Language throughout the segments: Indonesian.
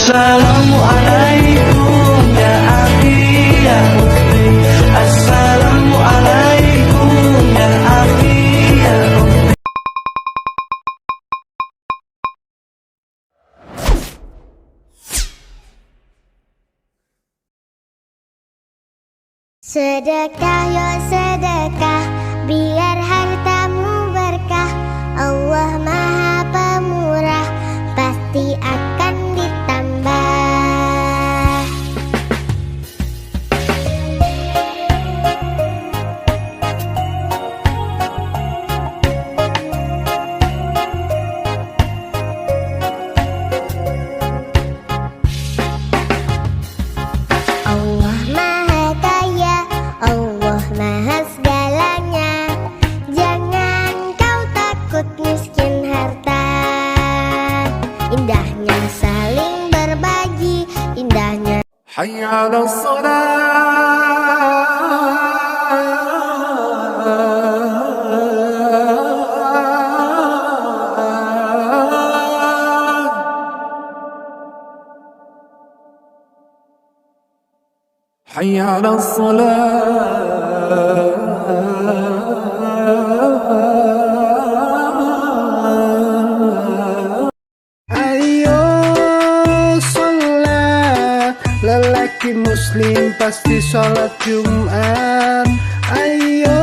Assalamualaikum ya akhi ya ukhti. Assalamualaikum ya akhi ya ukhti. Sedekah ya sedekah, biar hartamu berkah. Allah Maha Pemurah, pasti akan ditambah. Allah Maha Kaya, Allah Maha segalanya. Jangan kau takut miskin harta. Indahnya saling berbagi, indahnya Hayya 'alas salat. Hayya 'alas salat. Ayo sholat, lelaki muslim pasti sholat Jumat. Ayo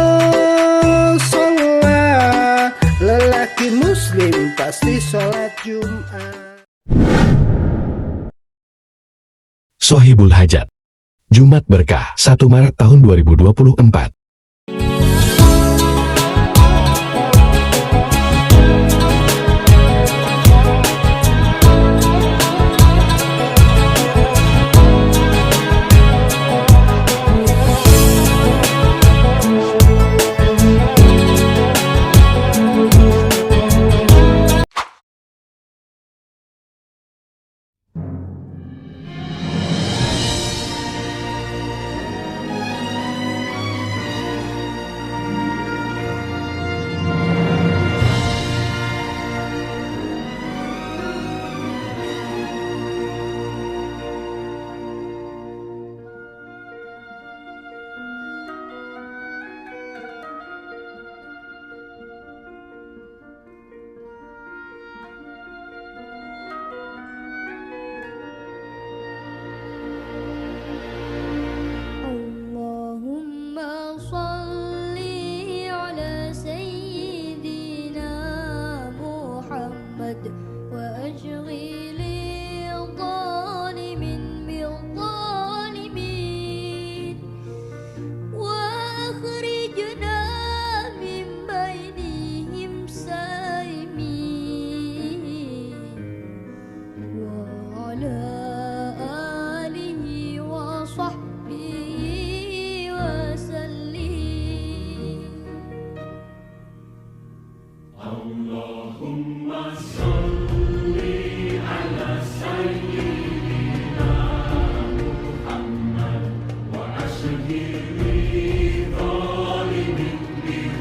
sholat, lelaki muslim pasti sholat Jumat. Sohibul Hajat, Jumat Berkah, 1 Maret tahun 2024. Allahumma salli ala sayyidina Muhammad wa ashghili zalimin bil zalimin wa akhrijna min bainihim salimin wa ala alihi wa sahbihi wa sallim. Allahumma salli ala sayyidina Muhammad wa ashghili zalimin bil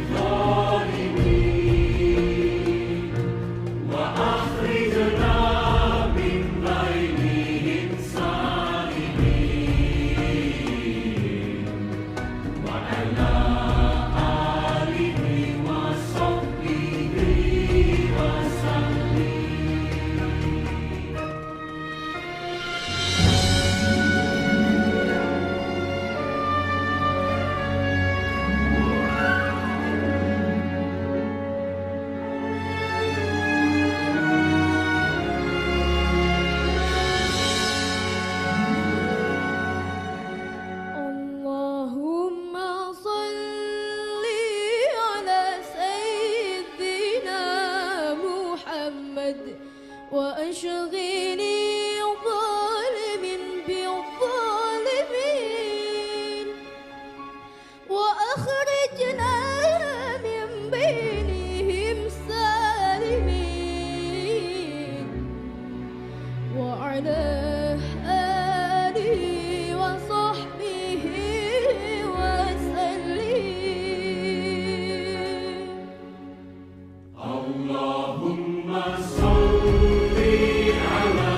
zalimin wa akhrijna min bainihim salimin wa ala alihi wa sahbihi wa sallim. Allahumma salli ala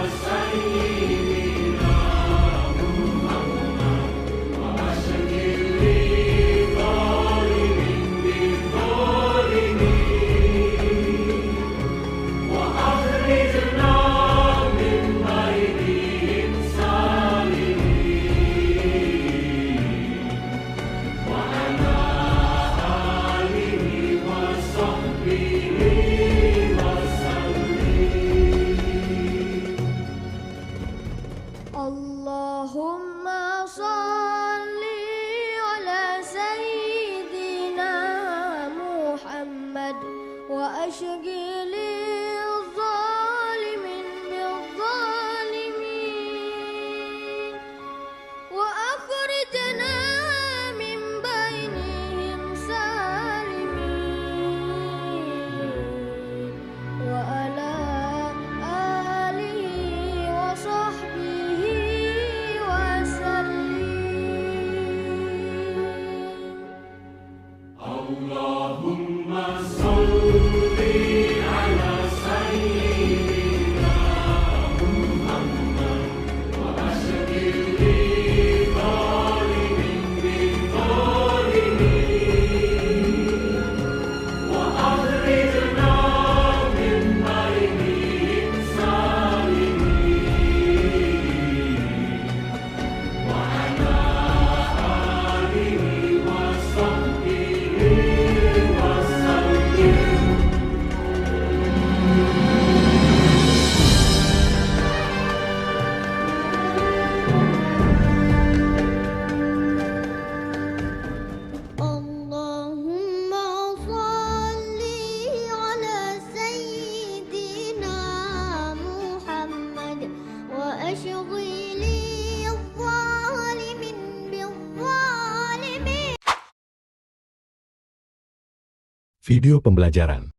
Video pembelajaran.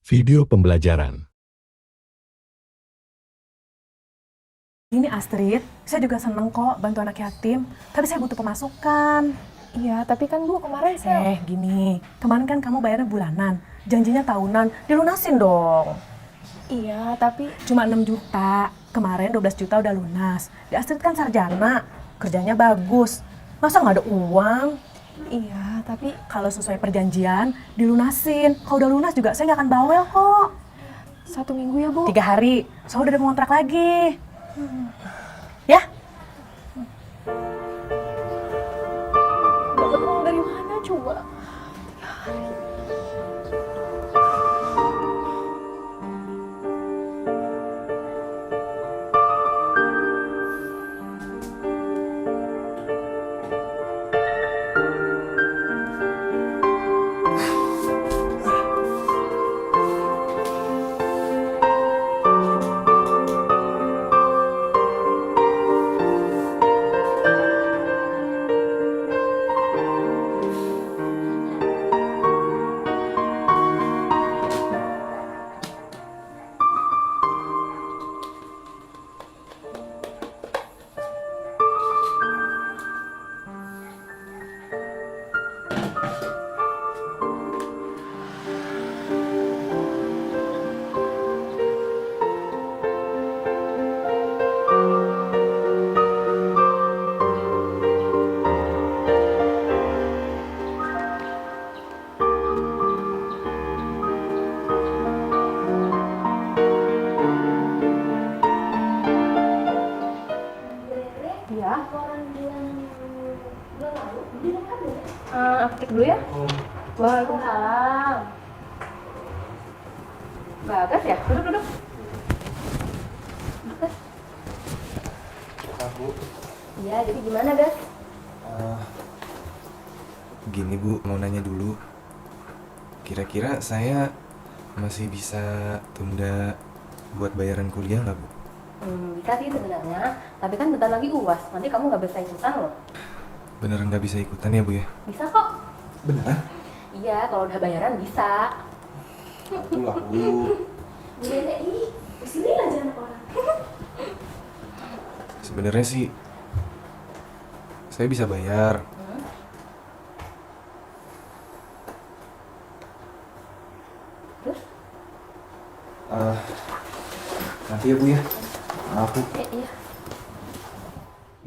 Video pembelajaran. Ini Astrid, saya juga seneng kok bantu anak yatim, tapi saya butuh pemasukan. Iya, tapi kan Bu kemarin saya... Gini, kemarin kan kamu bayarnya bulanan, janjinya tahunan, dilunasin dong. Iya, tapi... Cuma 6 juta, kemarin 12 juta udah lunas. Di Astrid kan sarjana, kerjanya bagus, masa nggak ada uang? Iya, tapi... Kalau sesuai perjanjian, dilunasin. Kalau udah lunas juga saya nggak akan bawel kok. 1 minggu ya Bu? 3 hari, soalnya udah ada kontrak lagi. Ya? Dapat uang dari mana coba? Aku cek dulu ya. Waalaikumsalam. Bagas ya? Duduk. Bagas. Bu. Iya, jadi gimana, Gas? Gini Bu, mau nanya dulu. Kira-kira saya masih bisa tunda buat bayaran kuliah nggak Bu? Bisa sih sebenarnya, tapi kan bentar lagi UAS. Nanti kamu nggak bisa ikutan loh. Beneran nggak bisa ikutan ya Bu ya? Bisa kok. Beneran? Iya, kalau udah bayaran bisa. Itulah Bu. Bu Dede, ih, kesini aja anak orang. Sebenarnya sih saya bisa bayar. Terus? Nanti ya Bu ya. Maaf Bu. Iya.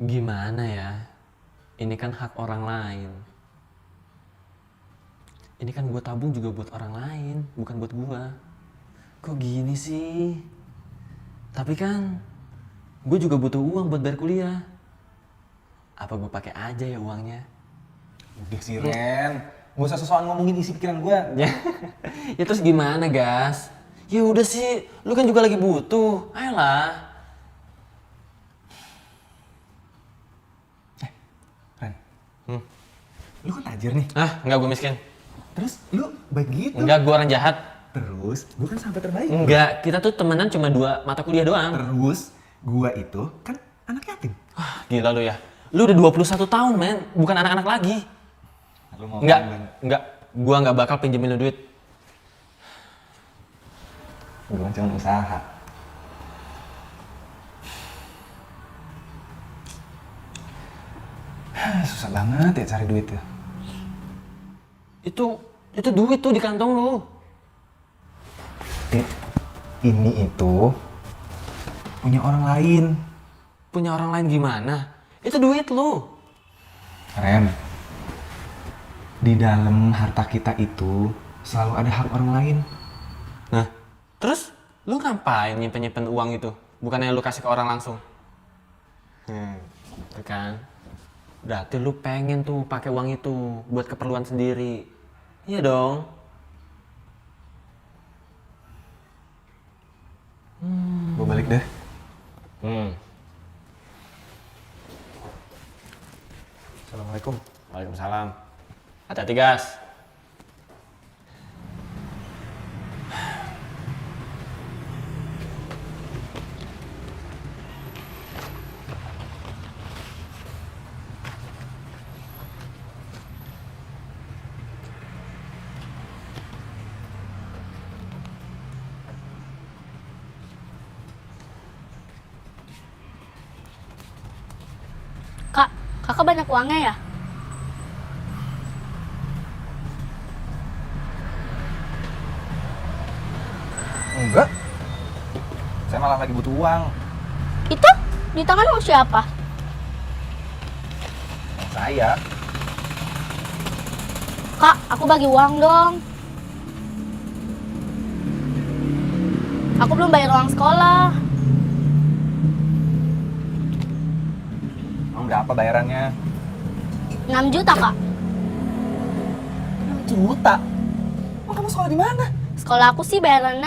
Gimana ya? Ini kan hak orang lain. Ini kan gue tabung juga buat orang lain, bukan buat gue. Kok gini sih? Tapi kan gue juga butuh uang buat bayar kuliah. Apa gue pakai aja ya uangnya? Udah sih Ren, gak usah sosokan ngomongin isi pikiran gue. Ya terus gimana, Gas? Ya udah sih, lu kan juga lagi butuh. Ayolah. Ren, lu kan tajir nih. Ah, enggak, gue miskin. Terus lu baik gitu. Enggak, gue orang jahat. Terus, gue kan sahabat terbaik. Enggak, kita tuh temenan cuma 2 mata kuliah doang. Terus, gue itu kan anak yatim. Wah, gila lu ya. Lu udah 21 tahun, men. Bukan anak-anak lagi. Lu mau Enggak. Gua nggak bakal pinjemin lu duit. Gue kan cuma usaha. Susah banget ya cari duit ya. Itu duit tuh di kantong lu. Tit, ini itu punya orang lain. Punya orang lain gimana? Itu duit lu. Ren, di dalam harta kita itu selalu ada hak orang lain. Nah, terus lu ngapain nyimpen uang itu? Bukannya lu kasih ke orang langsung? Itu kan. Berarti lu pengen tuh pakai uang itu buat keperluan sendiri. Iya dong. Gue balik deh. Assalamualaikum. Waalaikumsalam. Hati-hati, Gas. Kak, kakak banyak uangnya ya? Enggak. Saya malah lagi butuh uang. Itu di tanganmu siapa? Saya. Kak, aku bagi uang dong. Aku belum bayar uang sekolah. Emang berapa bayarannya? 6 juta, Kak. 6 juta? Emang kamu sekolah di mana? Sekolah aku sih bayaran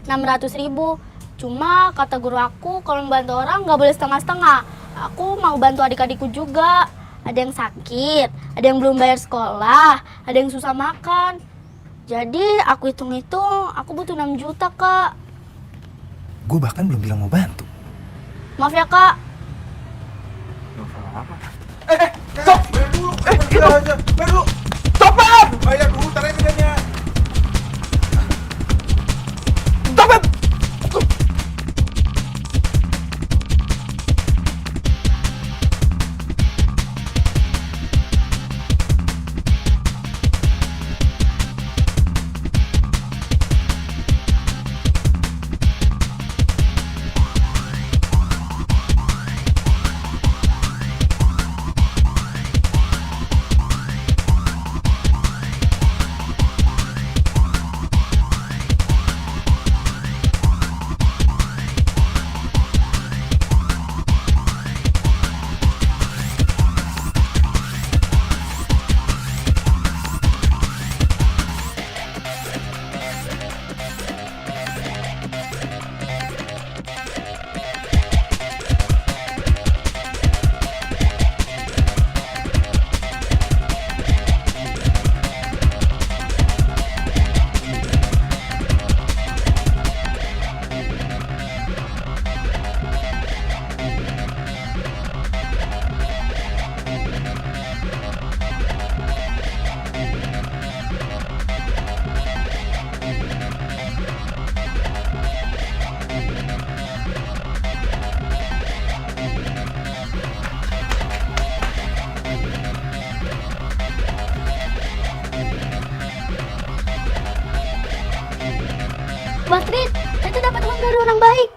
600.000. Cuma kata guru aku kalau membantu orang nggak boleh setengah-setengah. Aku mau bantu adik-adikku juga. Ada yang sakit, ada yang belum bayar sekolah, ada yang susah makan. Jadi aku hitung-hitung aku butuh 6 juta, Kak. Gue bahkan belum bilang mau bantu. Maaf ya, Kak. Apa? Stop! Bayar dulu! Bayar dulu! Stop, Bang! Bayar dulu, tarik bedanya. Stop, Bang! Batrit, itu dapat uang dari orang baik.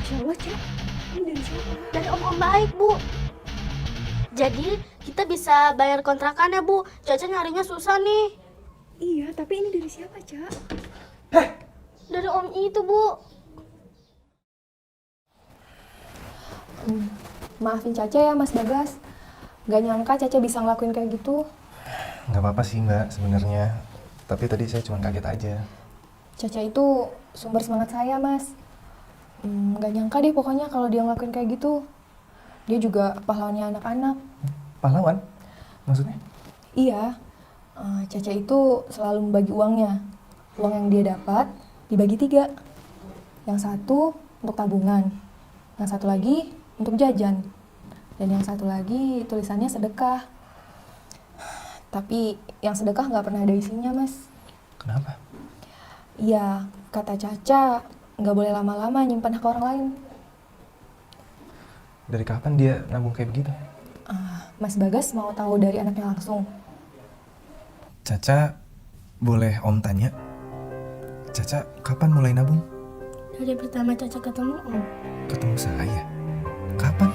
Siapa, Cak? Ini dari siapa? Dari om baik, Bu. Jadi kita bisa bayar kontrakan ya Bu. Caca nyarinya susah nih. Iya, tapi ini dari siapa, Cak? Dari Om itu Bu. Maafin Caca ya, Mas Bagas. Gak nyangka Caca bisa ngelakuin kayak gitu. Nggak apa-apa sih Mbak sebenarnya. Tapi tadi saya cuma kaget aja. Caca itu sumber semangat saya, Mas. Gak nyangka deh pokoknya kalau dia ngelakuin kayak gitu. Dia juga pahlawannya anak-anak. Pahlawan? Maksudnya? Iya, Caca itu selalu membagi uangnya. Uang yang dia dapat dibagi 3. Yang satu untuk tabungan, yang satu lagi untuk jajan, dan yang satu lagi tulisannya sedekah. Tapi yang sedekah nggak pernah ada isinya, Mas. Kenapa? Iya, kata Caca nggak boleh lama-lama nyimpan hak orang lain. Dari kapan dia nabung kayak begitu? Mas Bagas mau tahu dari anaknya langsung. Caca, boleh Om tanya? Caca, kapan mulai nabung? Dari pertama Caca ketemu Om. Ketemu saya? Kapan?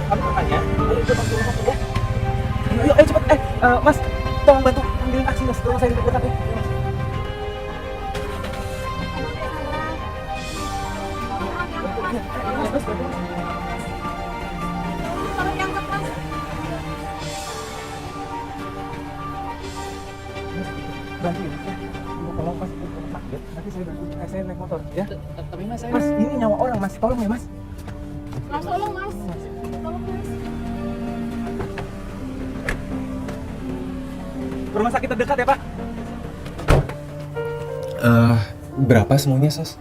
Kamu tanya, ayo ikut Om turun ya. Ayo cepet, Mas, tolong bantu ambilin taksi Mas, rumah saya di dekat ya. Bantu ya, tolong Mas ke rumah sakit, nanti saya bantu, saya naik motor ya. Tapi Mas, Mas, ini nyawa orang Mas, tolong ya Mas. Mas tolong Mas. Tolong Mas. Rumah sakit terdekat ya Pak. Berapa semuanya, Sos?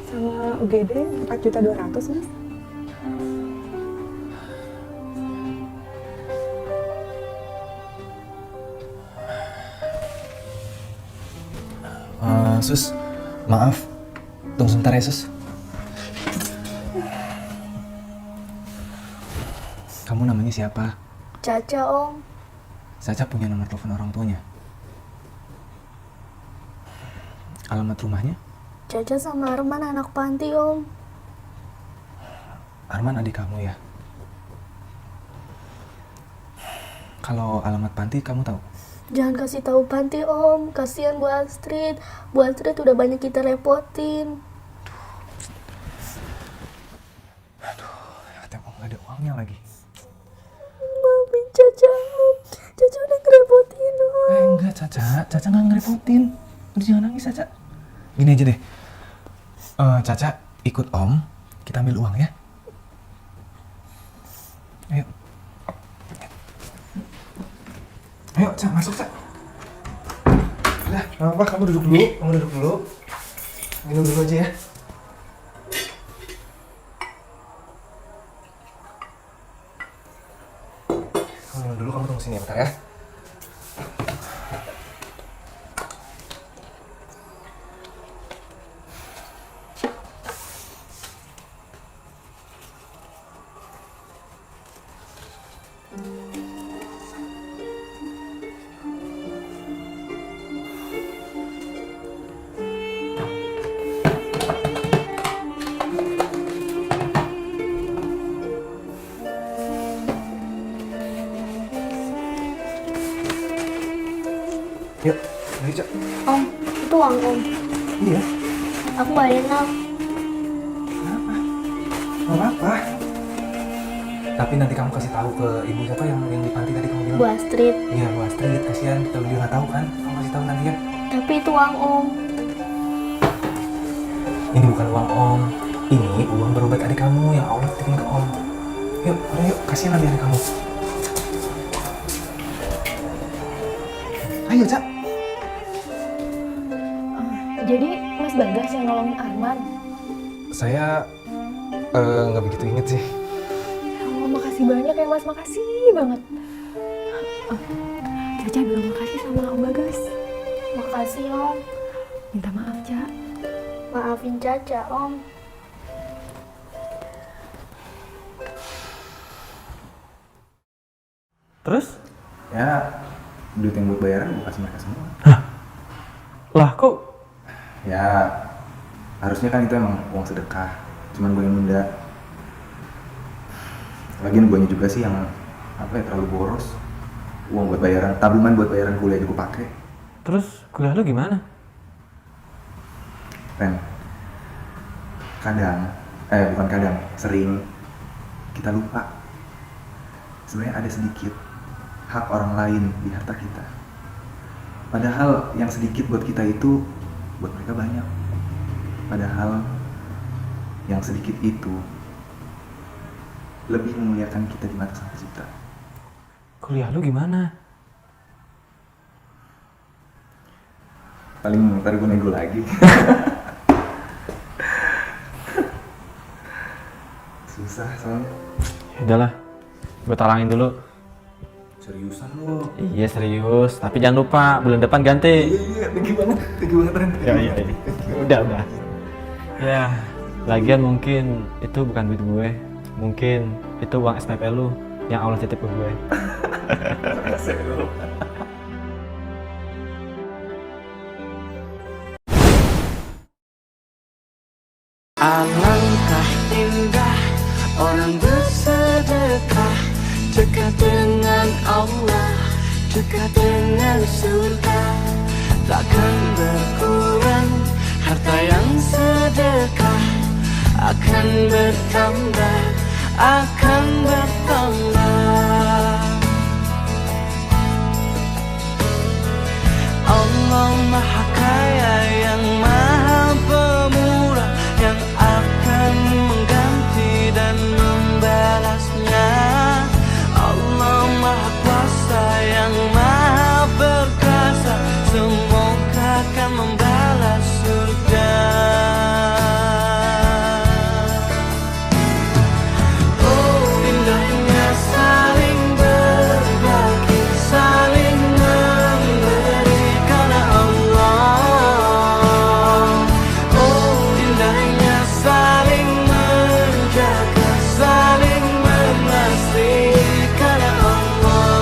Sama UGD 4.200.000, Mas. Sus, maaf. Tunggu sebentar ya, Sus. Kamu namanya siapa? Caca Om. Caca punya nomor telepon orang tuanya. Alamat rumahnya? Caca sama Arman anak panti Om. Arman adik kamu ya? Kalau alamat panti kamu tahu? Jangan kasih tahu panti Om, kasihan Bu Astrid. Bu Astrid udah banyak kita repotin. Aduh, emang gak ada uangnya lagi. Maafin Caca Om, Caca udah ngerepotin Om. Enggak, Caca gak ngerepotin. Udah jangan nangis, Caca. Gini aja deh, Caca ikut Om, kita ambil uang ya. Ayo. Ayo, Caca, masuk, Caca. Udah, gak apa-apa, kamu duduk dulu. Minum dulu aja ya. Kamu minum dulu, kamu tunggu sini ya bentar ya. Yuk, ayo, Cak. Om, itu uang Om. Iya. Aku gak enak. Kenapa? Gak apa-apa. Tapi nanti kamu kasih tahu ke ibu siapa yang di panti tadi kamu bilang. Bu Astrid. Iya, Bu Astrid, kasihan kalau dia nggak tahu kan. Kamu kasih tahu nanti ya. Tapi itu uang Om. Ini bukan uang Om. Ini uang berobat adik kamu yang Allah titipin ke Om. Yuk, udah yuk, kasihan nanti adik kamu. Ayo, Cak. Jadi Mas Bagas yang nolongin Arman. Saya nggak begitu inget sih. Oh, makasih banyak ya Mas, makasih banget. Caca bilang makasih sama Om Bagas. Makasih Om. Minta maaf, Ca. Maafin Caca Om. Terus? Ya, duit yang buat bayaran gue kasih mereka semua. Lah kok? Ya harusnya kan itu emang uang sedekah, cuman gue yang nunda. Lagian gue juga sih yang terlalu boros. Uang buat bayaran, tabungan buat bayaran kuliah juga gue pakai. Terus kuliah lu gimana? Ren, bukan kadang, sering kita lupa sebenarnya ada sedikit hak orang lain di harta kita. Padahal yang sedikit buat kita itu buat mereka banyak. Padahal yang sedikit itu lebih memuliakan kita di mata Sang Pencipta. Kuliah lu gimana? Paling ntar gue nego lagi. Susah soalnya. Udahlah, gue talangin dulu. Seriusan lu? Iya serius, tapi jangan lupa bulan depan ganti. Iya, tinggi banget Ren. Iya. Udah. Ya, lagian mungkin itu bukan duit gue. Mungkin itu uang SPP lu yang Allah titip ke gue. Alangkah indah orang bersedekah, dekat dengan Allah, dekat dengan surga. Takkan berkurang harta yang sedekah, akan bertambah, akan bertambah. Allah Maha Kaya yang Maha Pemurah, yang akan mengganti dan membalasnya. Allah Maha Kuasa yang Maha Perkasa, semoga akan membalas surga. Oh indahnya saling berbagi, saling memberi karena Allah. Oh indahnya saling menjaga, saling mengasihi karena Allah.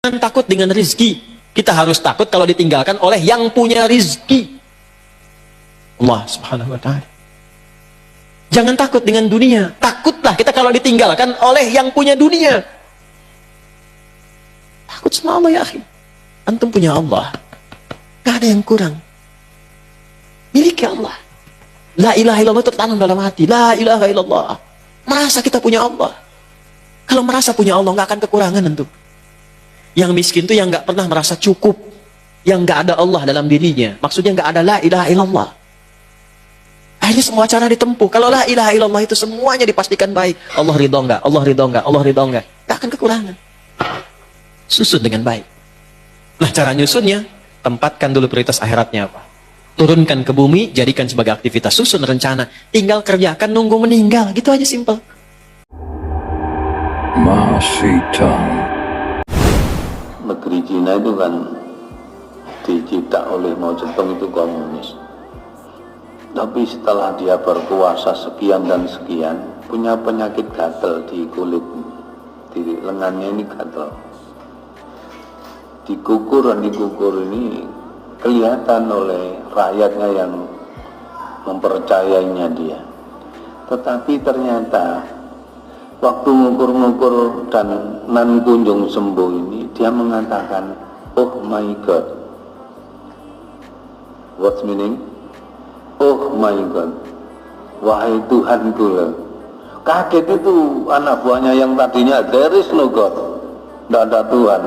Jangan takut dengan rizki. Kita harus takut kalau ditinggalkan oleh yang punya rizki, Allah subhanahu wa ta'ala. Jangan takut dengan dunia. Takutlah kita kalau ditinggalkan oleh yang punya dunia. Takut sama Allah ya akhi. Antum punya Allah, gak ada yang kurang. Miliki Allah. La ilaha illallah tertanam dalam hati. La ilaha illallah. Merasa kita punya Allah. Kalau merasa punya Allah gak akan kekurangan antum. Yang miskin itu yang nggak pernah merasa cukup, yang nggak ada Allah dalam dirinya. Maksudnya nggak ada la ilaha illallah. Akhirnya semua cara ditempuh. Kalau la ilaha illallah itu semuanya dipastikan baik. Allah ridho nggak? Allah ridho nggak? Allah ridho nggak? Nggak akan kekurangan. Susun dengan baik. Nah cara nyusunnya, tempatkan dulu prioritas akhiratnya apa. Turunkan ke bumi, jadikan sebagai aktivitas. Susun rencana. Tinggal kerjakan, nunggu meninggal. Gitu aja simple. Negeri Cina itu kan dicipta oleh Mao Zedong itu komunis. Tapi setelah dia berkuasa sekian dan sekian, punya penyakit gatal di kulit, di lengannya ini gatal. Dikukur ini kelihatan oleh rakyatnya yang mempercayainya dia. Tetapi ternyata waktu ngukur-ngukur dan nan kunjung sembuh ini, dia mengatakan, oh my God. What's meaning? Oh my God. Wahai Tuhanku. Kaget itu anak buahnya yang tadinya there is no God, tidak ada Tuhan.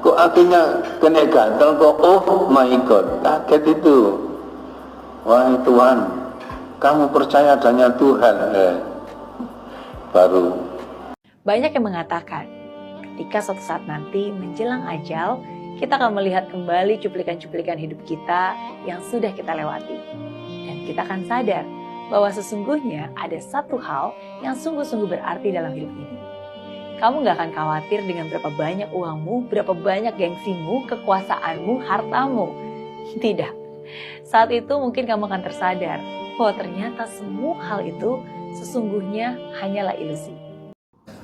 Kok akhirnya kena gatal kok oh my God. Kaget itu. Wahai Tuhan, kamu percaya adanya Tuhan. Baru. Banyak yang mengatakan, ketika suatu saat nanti menjelang ajal, kita akan melihat kembali cuplikan-cuplikan hidup kita yang sudah kita lewati. Dan kita akan sadar bahwa sesungguhnya ada satu hal yang sungguh-sungguh berarti dalam hidup ini, kamu gak akan khawatir dengan berapa banyak uangmu, berapa banyak gengsimu, kekuasaanmu, hartamu. Tidak. Saat itu mungkin kamu akan tersadar bahwa ternyata semua hal itu sesungguhnya hanyalah ilusi.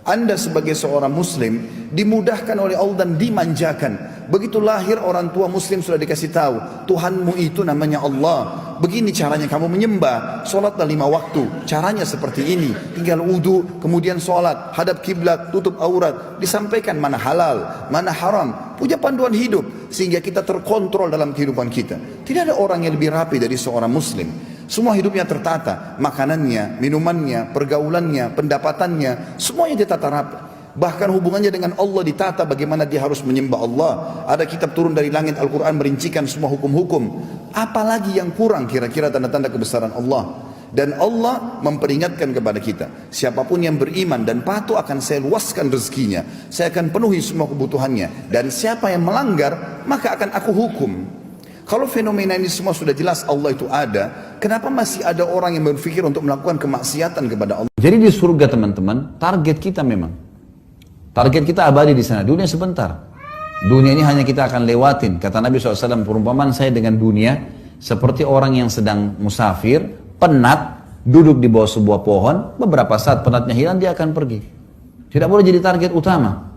Anda sebagai seorang muslim dimudahkan oleh Allah dan dimanjakan. Begitu lahir orang tua muslim sudah dikasih tahu, Tuhanmu itu namanya Allah. Begini caranya kamu menyembah, sholatlah 5 waktu. Caranya seperti ini, tinggal wudu, kemudian sholat, hadap kiblat, tutup aurat. Disampaikan mana halal, mana haram. Punya panduan hidup, sehingga kita terkontrol dalam kehidupan kita. Tidak ada orang yang lebih rapi dari seorang muslim. Semua hidupnya tertata, makanannya, minumannya, pergaulannya, pendapatannya, semuanya ditata rapi. Bahkan hubungannya dengan Allah ditata bagaimana dia harus menyembah Allah. Ada kitab turun dari langit, Al-Quran merincikan semua hukum-hukum. Apalagi yang kurang kira-kira tanda-tanda kebesaran Allah. Dan Allah memperingatkan kepada kita, siapapun yang beriman dan patuh akan saya luaskan rezekinya, saya akan penuhi semua kebutuhannya. Dan siapa yang melanggar, maka akan aku hukum. Kalau fenomena ini semua sudah jelas Allah itu ada, kenapa masih ada orang yang berpikir untuk melakukan kemaksiatan kepada Allah? Jadi di surga teman-teman, target kita memang. Target kita abadi di sana, dunia sebentar. Dunia ini hanya kita akan lewatin. Kata Nabi SAW, perumpamaan saya dengan dunia, seperti orang yang sedang musafir, penat, duduk di bawah sebuah pohon, beberapa saat penatnya hilang, dia akan pergi. Tidak boleh jadi target utama.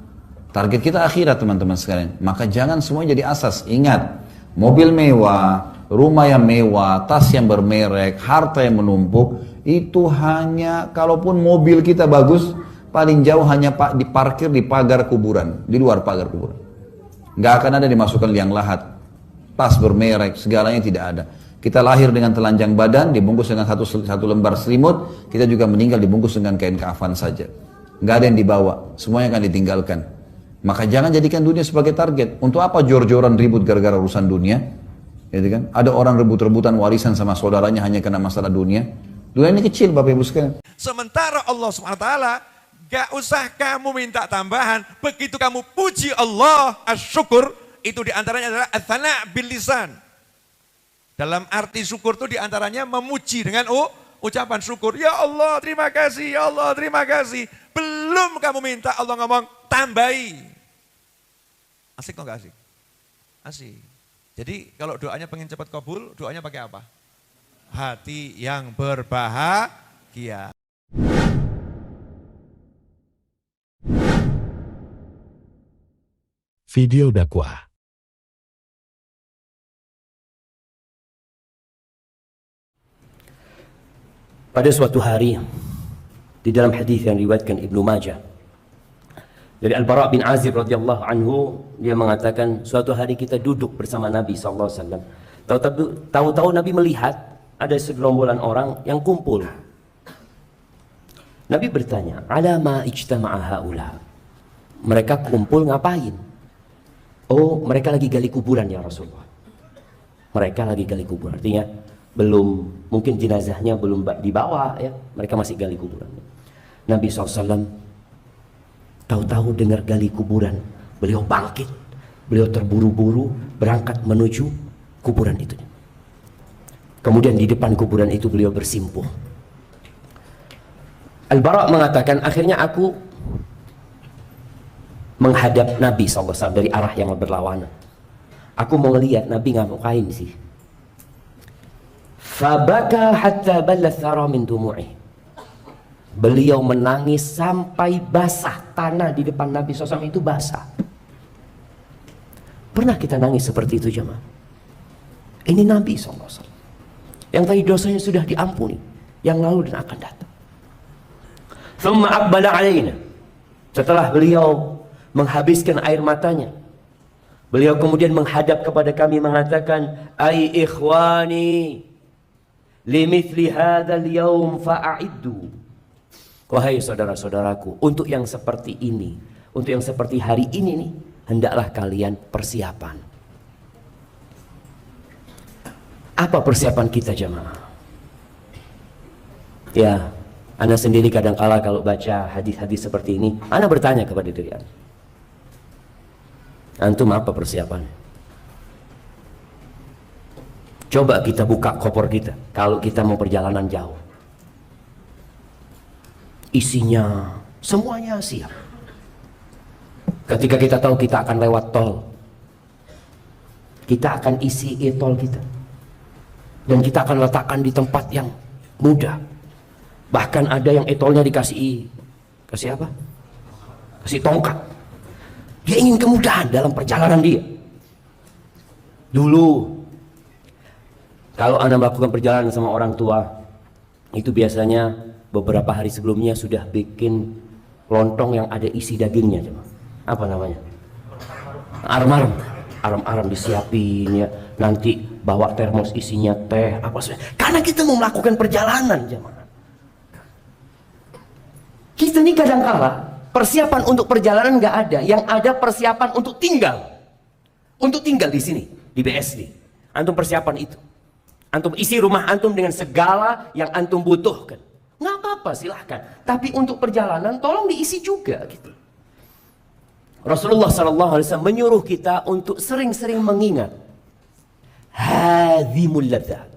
Target kita akhirat teman-teman sekalian. Maka jangan semuanya jadi asas. Ingat, mobil mewah, rumah yang mewah, tas yang bermerek, harta yang menumpuk, itu hanya, kalaupun mobil kita bagus, paling jauh hanya diparkir di pagar kuburan, di luar pagar kuburan. Nggak akan ada dimasukkan liang lahat, tas bermerek, segalanya tidak ada. Kita lahir dengan telanjang badan, dibungkus dengan satu lembar selimut, kita juga meninggal dibungkus dengan kain kafan saja. Nggak ada yang dibawa, semuanya akan ditinggalkan. Maka jangan jadikan dunia sebagai target. Untuk apa jor-joran ribut gara-gara urusan dunia? Gitu kan? Ada orang rebut-rebutan warisan sama saudaranya hanya karena masalah dunia. Dunia ini kecil Bapak Ibu sekalian. Sementara Allah SWT gak usah kamu minta tambahan. Begitu kamu puji Allah, asyukur, itu diantaranya adalah ats-tsana' bil lisan. Dalam arti syukur itu diantaranya memuji dengan ucapan syukur. Ya Allah terima kasih, ya Allah terima kasih. Belum kamu minta, Allah ngomong tambahi. Asik atau gak asik? Asik. Jadi kalau doanya pengen cepat kabul, doanya pakai apa? Hati yang berbahagia. Video dakwah. Pada suatu hari, di dalam hadis yang diriwayatkan Ibnu Majah dari Al-Bara' bin Azib radhiyallahu anhu, dia mengatakan suatu hari kita duduk bersama Nabi SAW. Tahu-tahu Nabi melihat ada segerombolan orang yang kumpul. Nabi bertanya, ala ma ijtama'a haula? Mereka kumpul ngapain? Oh, mereka lagi gali kuburan ya Rasulullah. Mereka lagi gali kuburan, artinya belum, mungkin jenazahnya belum dibawa ya, mereka masih gali kuburan. Nabi SAW tahu-tahu dengar gali kuburan, beliau bangkit, beliau terburu-buru berangkat menuju kuburan itu. Kemudian di depan kuburan itu beliau bersimpuh. Al-Bara' mengatakan, akhirnya aku menghadap Nabi SAW dari arah yang berlawanan. Aku mau lihat Nabi ngapain sih. Fabaka hatta balla thara min dumu'i. Beliau menangis sampai basah, tanah di depan Nabi SAW itu basah. Pernah kita nangis seperti itu jemaah? Ini Nabi SAW yang tadi dosanya sudah diampuni, yang lalu dan akan datang. Thumma aqbala alaina. Setelah beliau menghabiskan air matanya, beliau kemudian menghadap kepada kami mengatakan, ai ikhwani limithli hadzal yaum fa'iddu. Wahai saudara-saudaraku, untuk yang seperti ini, untuk yang seperti hari ini nih, hendaklah kalian persiapan. Apa persiapan kita jemaah? Ya, Anda sendiri kadang-kala kalau baca hadis-hadis seperti ini, Anda bertanya kepada diri Anda, antum apa persiapannya? Coba kita buka koper kita kalau kita mau perjalanan jauh. Isinya semuanya siap. Ketika kita tahu kita akan lewat tol, kita akan isi e-tol kita, dan kita akan letakkan di tempat yang mudah. Bahkan ada yang e-tolnya kasih apa? Kasih tongkat. Dia ingin kemudahan dalam perjalanan dia. Dulu kalau Anda melakukan perjalanan sama orang tua, itu biasanya beberapa hari sebelumnya sudah bikin lontong yang ada isi dagingnya. Apa namanya? Aram-aram disiapin ya. Nanti bawa termos isinya teh apa sih? Karena kita mau melakukan perjalanan, jemaah. Kita ini kadang-kala persiapan untuk perjalanan nggak ada, yang ada persiapan untuk tinggal. Untuk tinggal di sini, di BSD. Antum persiapan itu. Antum isi rumah antum dengan segala yang antum butuhkan. Nggak apa-apa, silahkan. Tapi untuk perjalanan tolong diisi juga gitu. Rasulullah SAW menyuruh kita untuk sering-sering mengingat hadhimul ladzat.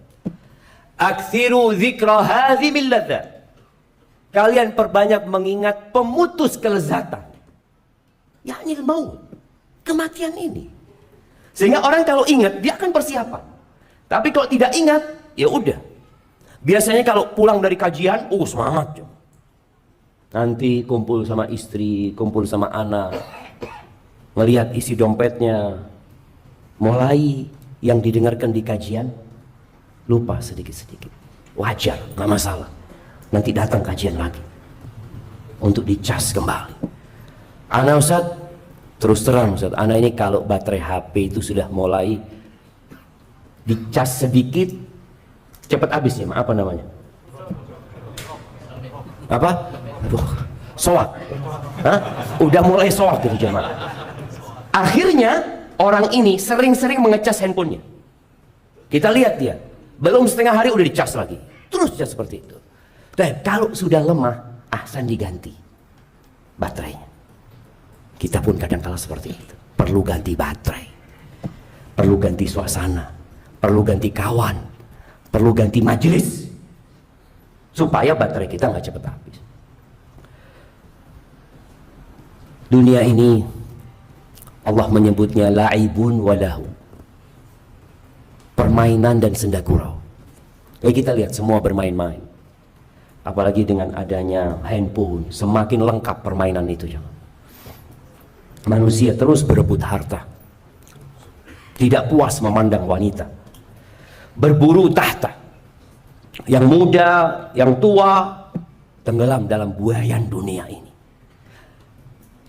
Aktsiru dzikra hadhimil ladzat. Kalian perbanyak mengingat pemutus kelezatan. Yakni maut, kematian ini. Sehingga orang kalau ingat dia akan persiapan. Tapi kalau tidak ingat, ya udah. Biasanya kalau pulang dari kajian, semangat. Nanti kumpul sama istri, kumpul sama anak, melihat isi dompetnya, mulai yang didengarkan di kajian, lupa sedikit-sedikit. Wajar, nggak masalah. Nanti datang kajian lagi untuk dicas kembali. Ana Ustaz, terus terang Ustaz, ana ini kalau baterai HP itu sudah mulai dicas sedikit, cepat habis ya, apa namanya? Apa? Soak. Hah? Udah mulai soak gitu jemaah. Akhirnya orang ini sering-sering mengecas handphonenya. Kita lihat dia, belum setengah hari udah dicas lagi. Terus cas seperti itu. Dan kalau sudah lemah, ahsan diganti baterainya. Kita pun kadang-kala seperti itu. Perlu ganti baterai, perlu ganti suasana, perlu ganti kawan, perlu ganti majelis, supaya baterai kita nggak cepat habis. Dunia ini Allah menyebutnya la'ibun walahu, permainan dan senda gurau. Kita lihat semua bermain-main. Apalagi dengan adanya handphone, semakin lengkap permainan itu. Manusia terus berebut harta, tidak puas memandang wanita, berburu tahta. Yang muda, yang tua, tenggelam dalam buayan dunia ini.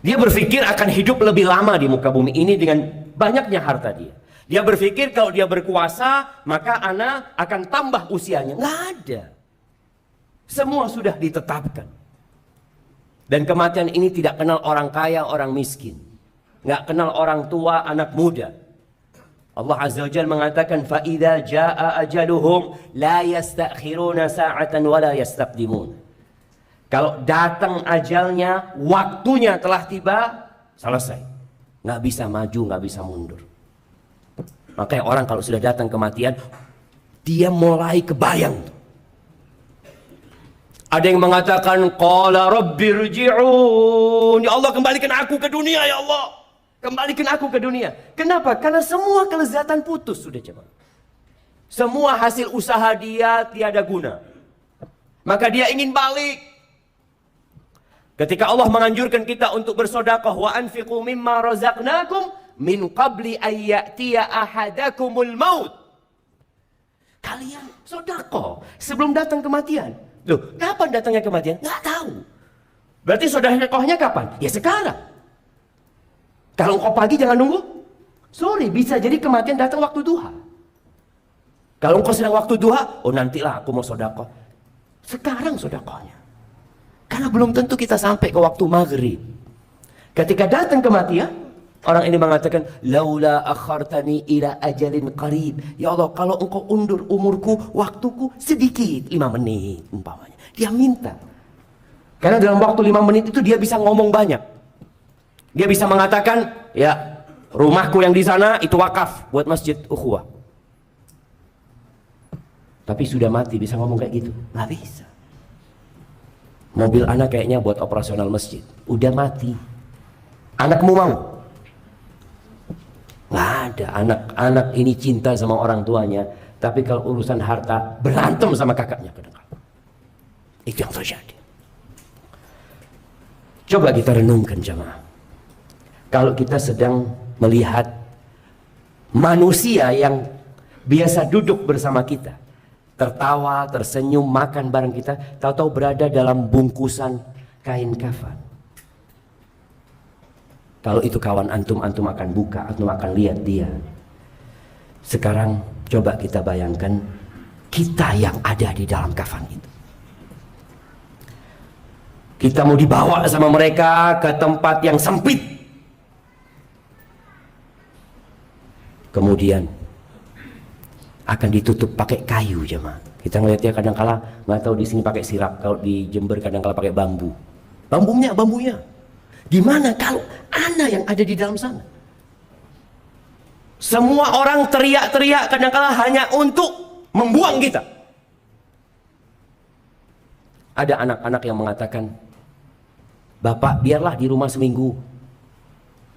Dia berpikir akan hidup lebih lama di muka bumi ini dengan banyaknya harta dia. Dia berpikir kalau dia berkuasa, maka anak akan tambah usianya. Nggak ada. Semua sudah ditetapkan. Dan kematian ini tidak kenal orang kaya, orang miskin. Nggak kenal orang tua, anak muda. Allah Azza wa Jalla mengatakan, فَإِذَا جَاءَ أَجَلُهُمْ لَا يَسْتَأْخِرُونَ سَاعَةً وَلَا يَسْتَقْدِمُونَ. Kalau datang ajalnya, waktunya telah tiba, selesai. Nggak bisa maju, nggak bisa mundur. Makanya orang kalau sudah datang kematian, dia mulai kebayang. Ada yang mengatakan, Qala Rabbi rji'un. Ya Allah, kembalikan aku ke dunia, ya Allah. Kembalikan aku ke dunia. Kenapa? Karena semua kelezatan putus sudah coba. Semua hasil usaha dia tiada guna. Maka dia ingin balik. Ketika Allah menganjurkan kita untuk bersedekah, wa anfiqu mimma razaqnakum min qabli ay ya'tiya ahadakumul maut. Kalian sedekah sebelum datang kematian. Loh, kapan datangnya kematian? Nggak tahu. Berarti sedekahnya kapan? Ya sekarang. Kalau engkau pagi jangan nunggu sore, bisa jadi kematian datang waktu duha. Kalau engkau sedang waktu duha, nantilah aku mau sedekah. Sekarang sedekahnya. Karena belum tentu kita sampai ke waktu maghrib. Ketika datang kematian, orang ini mengatakan, laula akhartani ila ajalin qarib. Ya Allah, kalau engkau undur umurku, waktuku sedikit, 5 menit umpamanya. Dia minta. Karena dalam waktu 5 menit itu dia bisa ngomong banyak. Dia bisa mengatakan, ya rumahku yang di sana itu wakaf buat masjid ukhuwah. Tapi sudah mati, bisa ngomong kayak gitu? Nggak bisa. Mobil anak kayaknya buat operasional masjid. Udah mati. Anakmu mau? Nggak ada. Anak ini cinta sama orang tuanya, tapi kalau urusan harta berantem sama kakaknya kadang-kadang. Itu yang terjadi. Coba kita renungkan jemaah. Kalau kita sedang melihat manusia yang biasa duduk bersama kita, tertawa, tersenyum, makan bareng kita, tahu-tahu berada dalam bungkusan kain kafan. Kalau itu kawan antum, antum akan buka, antum akan lihat dia. Sekarang coba kita bayangkan kita yang ada di dalam kafan itu. Kita mau dibawa sama mereka ke tempat yang sempit. Kemudian akan ditutup pakai kayu jemaah. Kita ngeliatnya kadang-kala nggak tahu di sini pakai sirap, kalau di Jember kadang-kala pakai bambu. Bambunya. Gimana kalau ana yang ada di dalam sana? Semua orang teriak-teriak kadang-kala hanya untuk membuang kita. Ada anak-anak yang mengatakan, "Bapak, biarlah di rumah seminggu."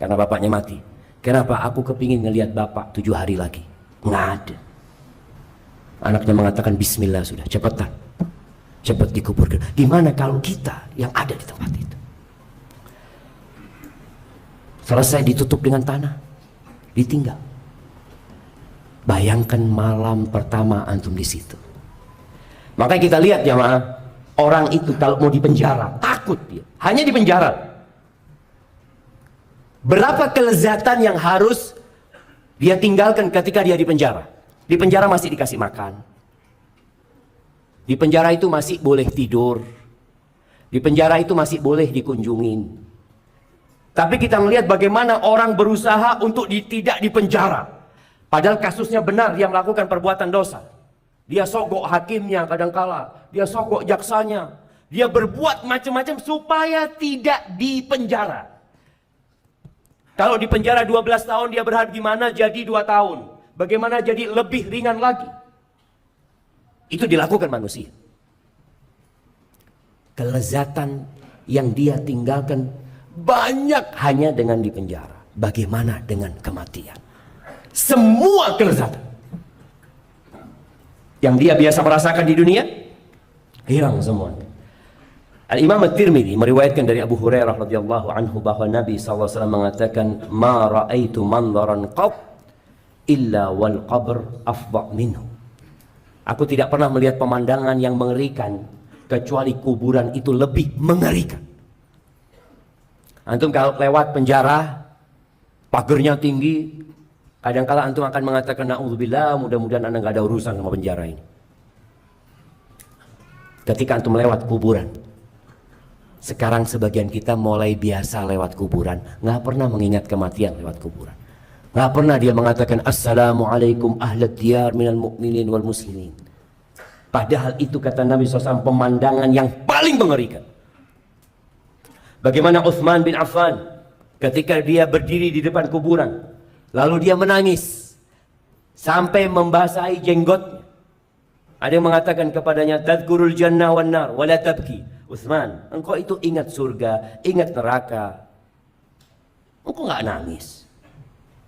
Karena bapaknya mati. Kenapa? Aku kepingin ngelihat bapak 7 hari lagi. Nggak ada. Anaknya mengatakan, "Bismillah sudah, cepetan. Cepat dikuburkan." Gimana kalau kita yang ada di tempat itu? Selesai ditutup dengan tanah, ditinggal. Bayangkan malam pertama antum di situ. Makanya kita lihat jemaah, orang itu kalau mau dipenjara, takut dia. Hanya dipenjara. Berapa kelezatan yang harus dia tinggalkan ketika dia dipenjara? Di penjara masih dikasih makan. Di penjara itu masih boleh tidur. Di penjara itu masih boleh dikunjungin. Tapi kita melihat bagaimana orang berusaha untuk tidak dipenjara. Padahal kasusnya benar, dia melakukan perbuatan dosa. Dia sogok hakimnya kadangkala, dia sogok jaksanya. Dia berbuat macam-macam supaya tidak dipenjara. Kalau dipenjara 12 tahun dia berharap gimana jadi 2 tahun. Bagaimana jadi lebih ringan lagi. Itu dilakukan manusia. Kelezatan yang dia tinggalkan banyak hanya dengan dipenjara. Bagaimana dengan kematian? Semua kelezatan yang dia biasa merasakan di dunia hilang semuanya. Al-Imam At-Tirmidzi meriwayatkan dari Abu Hurairah radhiyallahu anhu bahwa Nabi SAW mengatakan, "Ma ra'aitu manzaran qat illa wal qabr afdha minhu." Aku tidak pernah melihat pemandangan yang mengerikan kecuali kuburan itu lebih mengerikan. Antum kalau lewat penjara, pagernya tinggi, kadangkala antum akan mengatakan, "Na'udzubillah, mudah-mudahan anda nggak ada urusan sama penjara ini." Ketika antum lewat kuburan, sekarang sebagian kita mulai biasa lewat kuburan, nggak pernah mengingat kematian lewat kuburan. Nggak pernah dia mengatakan, "Assalamualaikum ahlad diyar minal mu'minin wal muslimin." Padahal itu kata Nabi SAW pemandangan yang paling mengerikan. Bagaimana Utsman bin Affan ketika dia berdiri di depan kuburan, lalu dia menangis sampai membasahi jenggotnya. Ada yang mengatakan kepadanya, "Tadhkurul jannah wan nar wa la tabki." Utsman, engkau itu ingat surga, ingat neraka. Engkau nggak nangis.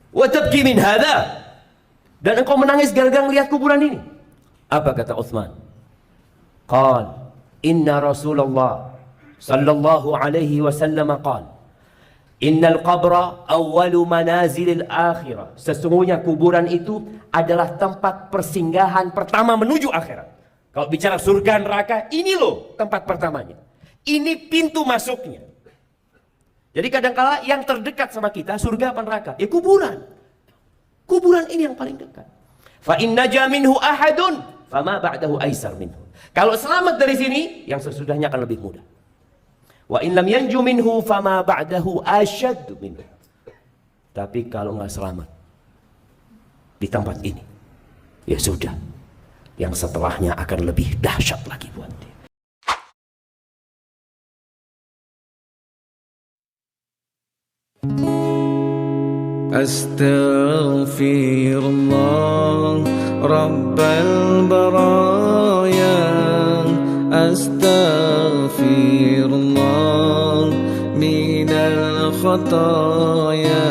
Wa tabki min hadha. Dan engkau menangis gara-gara melihat kuburan ini. Apa kata Utsman? Qal, "Inna Rasulullah sallallahu alaihi wasallam qala, innal qabra awwalu manazilil akhirah." Sesungguhnya kuburan itu adalah tempat persinggahan pertama menuju akhirat. Kalau bicara surga neraka, ini loh tempat pertamanya. Ini pintu masuknya. Jadi kadangkala yang terdekat sama kita surga apa neraka? Ya kuburan. Kuburan ini yang paling dekat. Fa inna minhu ahadun fama ba'dahu aisar minhu. Kalau selamat dari sini, yang sesudahnya akan lebih mudah. Wa in lam yanju minhu fama ba'dahu asyaddu minhu. Tapi kalau nggak selamat di tempat ini, ya sudah, yang setelahnya akan lebih dahsyat lagi buat dia. Astaghfirullah Rabbal baraya, astaghfirullah minal الخطايا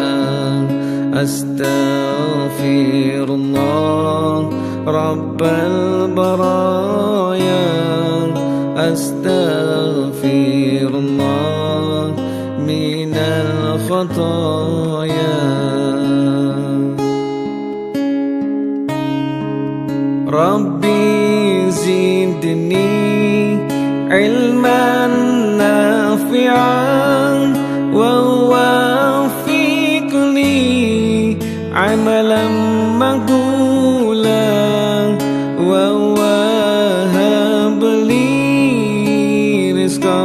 أستغفر الله رب البرايا أستغفر الله من الخطايا ربي زدني علما نافعا ووفقني عملا مقبولا ووهب لي رزقا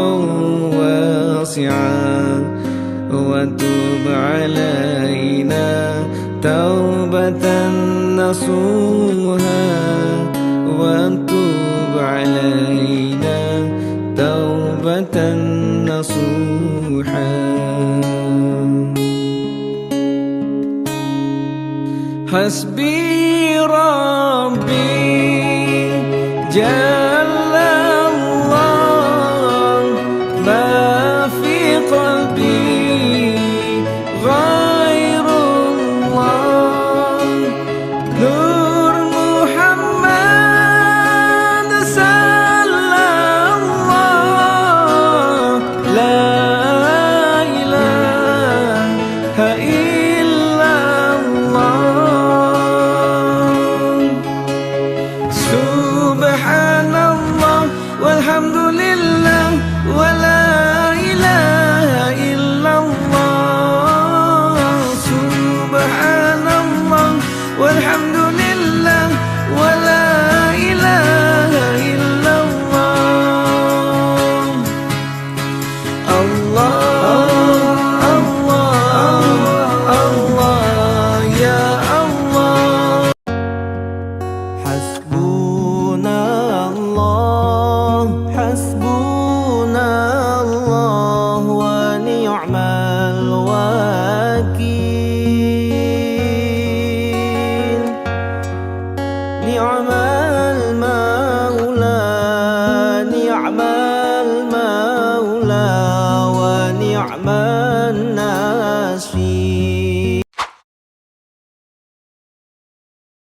واسعا وتب علينا توبة نصوحا وتب علينا توبة نصوحا حسبي ربي جل الله ما في قلبي غير الله نور محمد صلى الله لا إله إلا الله سبحان الله والحمد لله ولا إله إلا الله سبحان الله والحمد لله ولا إله إلا الله الله الله الله يا الله حسبنا الله حسبنا الله ونعم الوكيل نعم